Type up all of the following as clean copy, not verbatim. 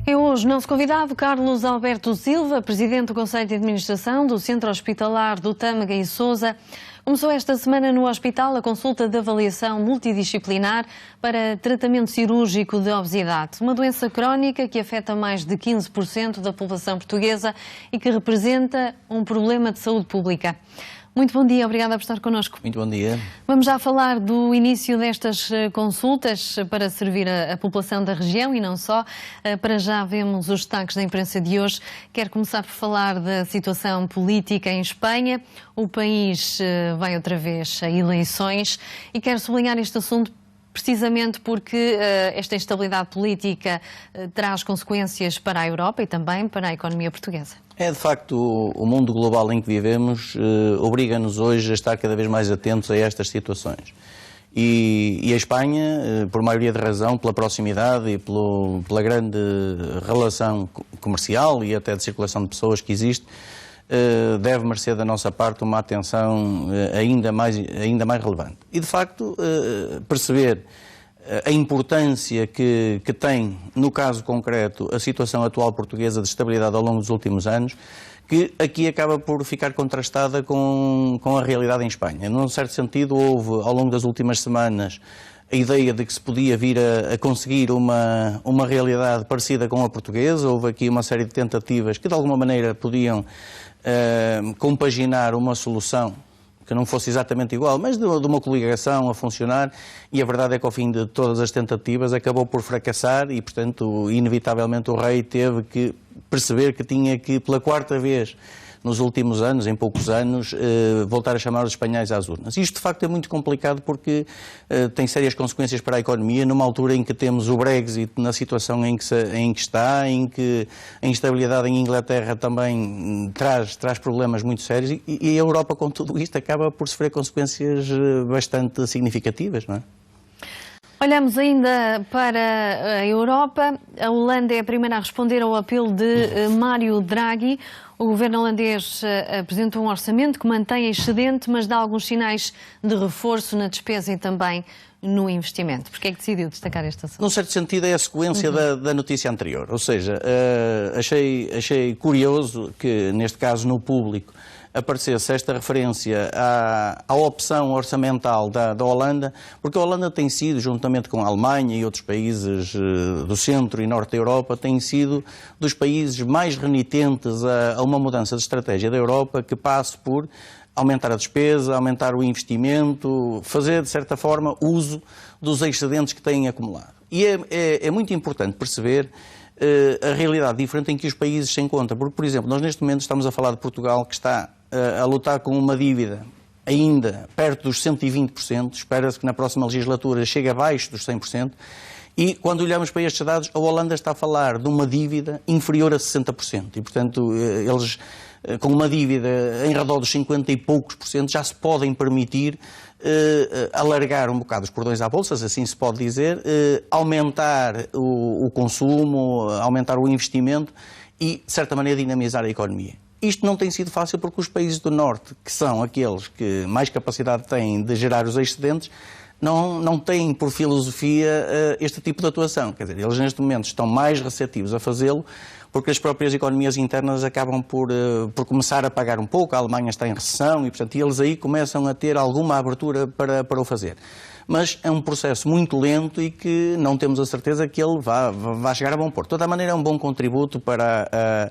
É hoje nosso convidado Carlos Alberto Silva, Presidente do Conselho de Administração do Centro Hospitalar do Tâmega e Sousa. Começou esta semana no hospital a consulta de avaliação multidisciplinar para tratamento cirúrgico de obesidade, uma doença crónica que afeta mais de 15% da população portuguesa e que representa um problema de saúde pública. Muito bom dia, obrigada por estar connosco. Muito bom dia. Vamos já falar do início destas consultas para servir a população da região e não só. Para já vemos os destaques da imprensa de hoje. Quero começar por falar da situação política em Espanha. O país vai outra vez a eleições e quero sublinhar este assunto precisamente porque esta instabilidade política traz consequências para a Europa e também para a economia portuguesa. É, de facto, o mundo global em que vivemos obriga-nos hoje a estar cada vez mais atentos a estas situações. E a Espanha, por maioria de razão, pela proximidade e pela grande relação comercial e até de circulação de pessoas que existe, deve merecer da nossa parte uma atenção ainda mais relevante. E, de facto, perceber a importância que tem, no caso concreto, a situação atual portuguesa de estabilidade ao longo dos últimos anos, que aqui acaba por ficar contrastada com a realidade em Espanha. Num certo sentido, houve, ao longo das últimas semanas, a ideia de que se podia vir a conseguir uma realidade parecida com a portuguesa. Houve aqui uma série de tentativas que, de alguma maneira, podiam compaginar uma solução que não fosse exatamente igual, mas de uma coligação a funcionar, e a verdade é que ao fim de todas as tentativas acabou por fracassar e, portanto, inevitavelmente o rei teve que perceber que tinha que, pela quarta vez nos últimos anos, em poucos anos, voltar a chamar os espanhóis às urnas. Isto, de facto, é muito complicado porque tem sérias consequências para a economia, numa altura em que temos o Brexit na situação em que está, em que a instabilidade em Inglaterra também traz problemas muito sérios e a Europa, com tudo isto, acaba por sofrer consequências bastante significativas, não é? Olhamos ainda para a Europa. A Holanda é a primeira a responder ao apelo de Mário Draghi. O governo holandês apresentou um orçamento que mantém excedente, mas dá alguns sinais de reforço na despesa e também no investimento. Por que é que decidiu destacar este assunto? Num certo sentido, é a sequência da notícia anterior. Ou seja, achei curioso que, neste caso, no público, aparecesse esta referência à opção orçamental da Holanda, porque a Holanda tem sido, juntamente com a Alemanha e outros países do centro e norte da Europa, tem sido dos países mais renitentes a uma mudança de estratégia da Europa que passe por aumentar a despesa, aumentar o investimento, fazer, de certa forma, uso dos excedentes que têm acumulado. E é muito importante perceber a realidade diferente em que os países se encontram, porque, por exemplo, nós neste momento estamos a falar de Portugal, que está a lutar com uma dívida ainda perto dos 120%, espera-se que na próxima legislatura chegue abaixo dos 100%, e quando olhamos para estes dados, a Holanda está a falar de uma dívida inferior a 60%, e portanto eles, com uma dívida em redor dos 50 e poucos por cento, já se podem permitir alargar um bocado os cordões à bolsa, se assim se pode dizer, aumentar o consumo, aumentar o investimento e, de certa maneira, dinamizar a economia. Isto não tem sido fácil porque os países do Norte, que são aqueles que mais capacidade têm de gerar os excedentes, não têm por filosofia este tipo de atuação. Quer dizer, eles neste momento estão mais receptivos a fazê-lo porque as próprias economias internas acabam por começar a pagar um pouco. A Alemanha está em recessão e, portanto, eles aí começam a ter alguma abertura para o fazer. Mas é um processo muito lento e que não temos a certeza que ele vá chegar a bom porto. De toda a maneira, é um bom contributo para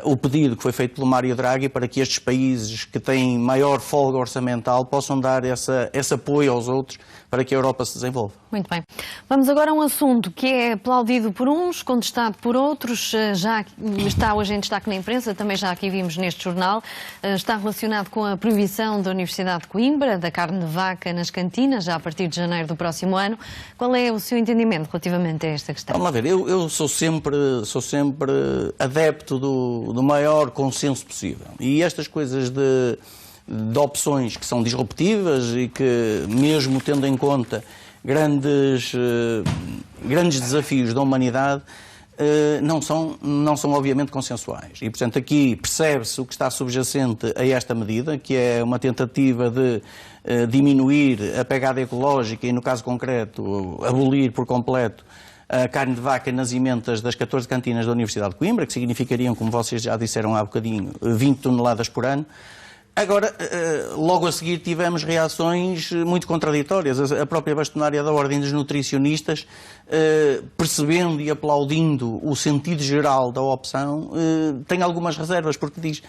o pedido que foi feito pelo Mário Draghi para que estes países que têm maior folga orçamental possam dar esse apoio aos outros para que a Europa se desenvolva. Muito bem. Vamos agora a um assunto que é aplaudido por uns, contestado por outros, já está hoje em destaque na imprensa, também já aqui vimos neste jornal, está relacionado com a proibição da Universidade de Coimbra, da carne de vaca nas cantinas, já a partir de janeiro do próximo ano. Qual é o seu entendimento relativamente a esta questão? Vamos lá ver, eu sou sempre adepto do maior consenso possível. E estas coisas de opções que são disruptivas e que, mesmo tendo em conta grandes desafios da humanidade, não são obviamente consensuais. E, portanto, aqui percebe-se o que está subjacente a esta medida, que é uma tentativa de diminuir a pegada ecológica e, no caso concreto, abolir por completo a carne de vaca nas emendas das 14 cantinas da Universidade de Coimbra, que significariam, como vocês já disseram há bocadinho, 20 toneladas por ano. Agora, logo a seguir tivemos reações muito contraditórias. A própria bastonária da Ordem dos Nutricionistas, percebendo e aplaudindo o sentido geral da opção, tem algumas reservas, porque diz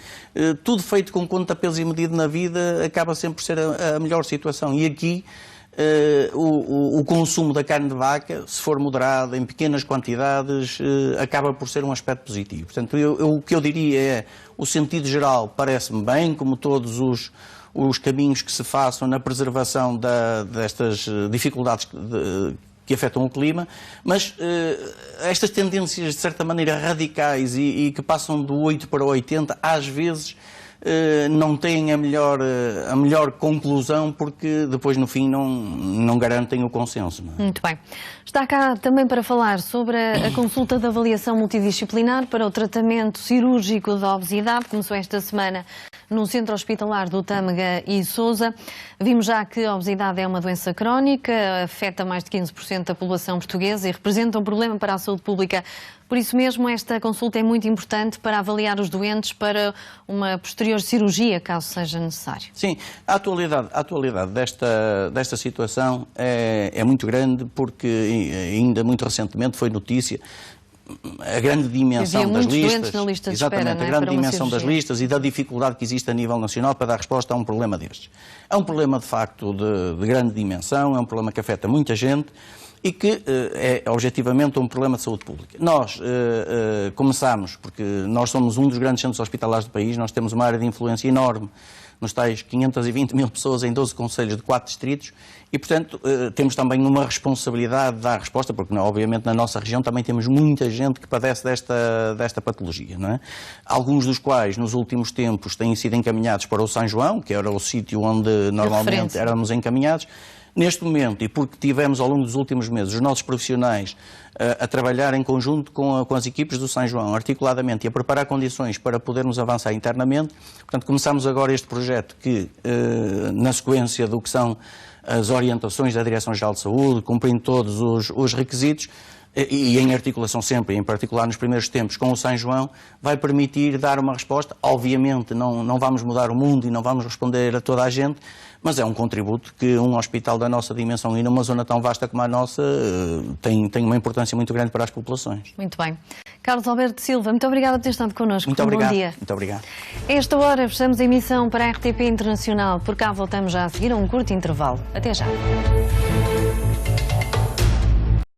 tudo feito com conta, peso e medido na vida acaba sempre por ser a melhor situação. E aqui o consumo da carne de vaca, se for moderado, em pequenas quantidades, acaba por ser um aspecto positivo. Portanto, o que eu diria é, o sentido geral parece-me bem, como todos os caminhos que se façam na preservação destas dificuldades que afetam o clima, mas estas tendências, de certa maneira, radicais e que passam do 8 para o 80, às vezes não têm a melhor conclusão, porque depois no fim não garantem o consenso. Não é? Muito bem. Está cá também para falar sobre a consulta de avaliação multidisciplinar para o tratamento cirúrgico da obesidade. Começou esta semana no Centro Hospitalar do Tâmega e Sousa. Vimos já que a obesidade é uma doença crónica, afeta mais de 15% da população portuguesa e representa um problema para a saúde pública. Por isso mesmo, esta consulta é muito importante para avaliar os doentes para uma posterior cirurgia, caso seja necessário. Sim, a atualidade desta situação é muito grande, porque ainda muito recentemente foi notícia a grande dimensão das listas, na lista de exatamente, espera, não é? A grande dimensão das listas e da dificuldade que existe a nível nacional para dar resposta a um problema destes. É um problema, de facto, de grande dimensão, é um problema que afeta muita gente e que é objetivamente um problema de saúde pública. Nós começámos, porque nós somos um dos grandes centros hospitalares do país, nós temos uma área de influência enorme nos tais 520 mil pessoas em 12 concelhos de 4 distritos e, portanto, temos também uma responsabilidade de dar resposta, porque, obviamente, na nossa região também temos muita gente que padece desta patologia, não é? Alguns dos quais, nos últimos tempos, têm sido encaminhados para o São João, que era o sítio onde normalmente éramos encaminhados. Neste momento, e porque tivemos ao longo dos últimos meses os nossos profissionais a trabalhar em conjunto com as equipes do São João, articuladamente, e a preparar condições para podermos avançar internamente, portanto, começamos agora este projeto que, na sequência do que são as orientações da Direção-Geral de Saúde, cumprindo todos os requisitos, e em articulação sempre, em particular nos primeiros tempos, com o São João, vai permitir dar uma resposta. Obviamente não vamos mudar o mundo e não vamos responder a toda a gente, mas é um contributo que um hospital da nossa dimensão e numa zona tão vasta como a nossa tem uma importância muito grande para as populações. Muito bem. Carlos Alberto Silva, muito obrigada por ter estado connosco. Muito obrigado. Bom dia. Muito obrigado. A esta hora fechamos a emissão para a RTP Internacional. Por cá voltamos já a seguir a um curto intervalo. Até já.